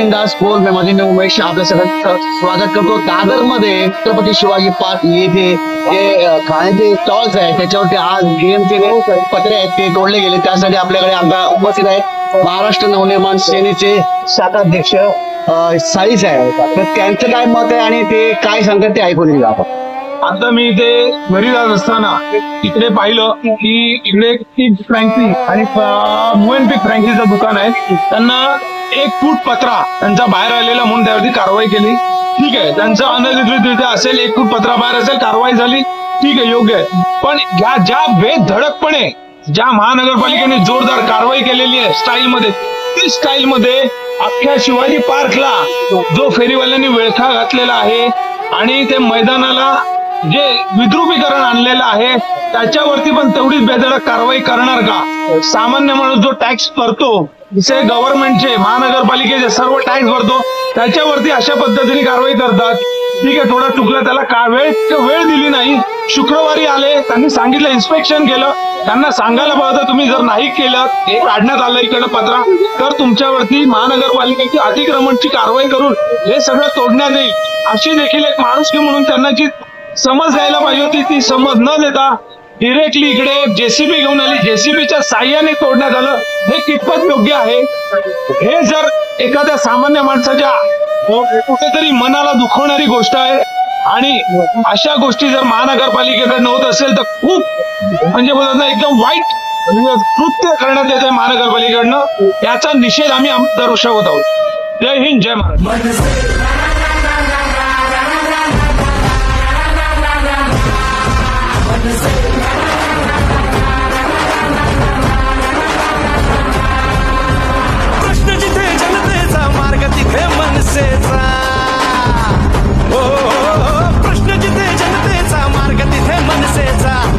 बिंदास बोल मैं मधीन उमेश आपल्या सगळ्यांचं स्वागत करतो। दादर मध्ये छत्रपती शिवाजी पार्क येथे जे खाण्याचे स्टॉल्स आहेत त्याच्यावरती आज गेमचे पत्रे आहेत ते तोडले गेले। त्यासाठी आपल्याकडे आता उपस्थित आहेत महाराष्ट्र नवनिर्माण सेनेचे शाखाध्यक्ष साई साहेब। तर त्यांचं काय मत आहे आणि ते काय सांगतात ते ऐकून घेऊ आपण। आता मी इथे घरी जात असताना इकडे पाहिलं की इकडे टिक फ्रँकी आणि मोएनपिक फ्रँकीचं दुकान आहे। त्यांना 1 फूट पत्रा त्यांचा बाहेर आलेला म्हणून त्यावरती कारवाई केली। ठीक आहे, त्यांचं अनधिकृतरित्या असेल, 1 फूट पत्रा बाहेर असेल, कारवाई झाली, ठीक आहे, योग्य आहे। पण ज्या बेधडकपणे ज्या महानगरपालिकेने जोरदार कारवाई केलेली आहे स्टाईलमध्ये, ती स्टाईलमध्ये अख्ख्या शिवाजी पार्कला जो फेरीवाल्यांनी वेळखा घातलेला आहे आणि ते मैदानाला जे विद्रुपीकरण आणलेलं आहे त्याच्यावरती पण तेवढीच बेधडक कारवाई करणार का? सामान्य माणूस जो टॅक्स भरतो, जसे गव्हर्नमेंटचे महानगरपालिकेचे सर्व टॅक्स भरतो, त्याच्यावरती अशा पद्धतीने कारवाई करतात। ठीक आहे, थोडा चुकला त्याला वेळ दिली नाही। शुक्रवारी आले, त्यांनी सांगितलं, इन्स्पेक्शन केलं, त्यांना सांगायला पाहिजे तुम्ही जर नाही केलं, हे काढण्यात आलं इकडे पत्रा, तर तुमच्यावरती महानगरपालिकेची अतिक्रमणची कारवाई करून हे सगळं तोडण्यात येईल। अशी देखील एक माणुसकी म्हणून त्यांना जी समज द्यायला पाहिजे होती ती समज न देता डिरेक्टली इकडे जेसीबी घेऊन आली, जेसीबीच्या साह्याने तोडण्यात आलं। हे कितपत योग्य आहे? हे जर एखाद्या सामान्य माणसाच्या कुठेतरी मनाला दुखवणारी गोष्ट आहे आणि अशा गोष्टी जर महानगरपालिकेकडनं होत असेल तर खूप म्हणजे बोलत ना एकदम वाईट कृत्य करण्यात येते महानगरपालिकेकडनं। याचा निषेध आम्ही दर्शवत आहोत। जय हिंद, जय महाराष्ट्र।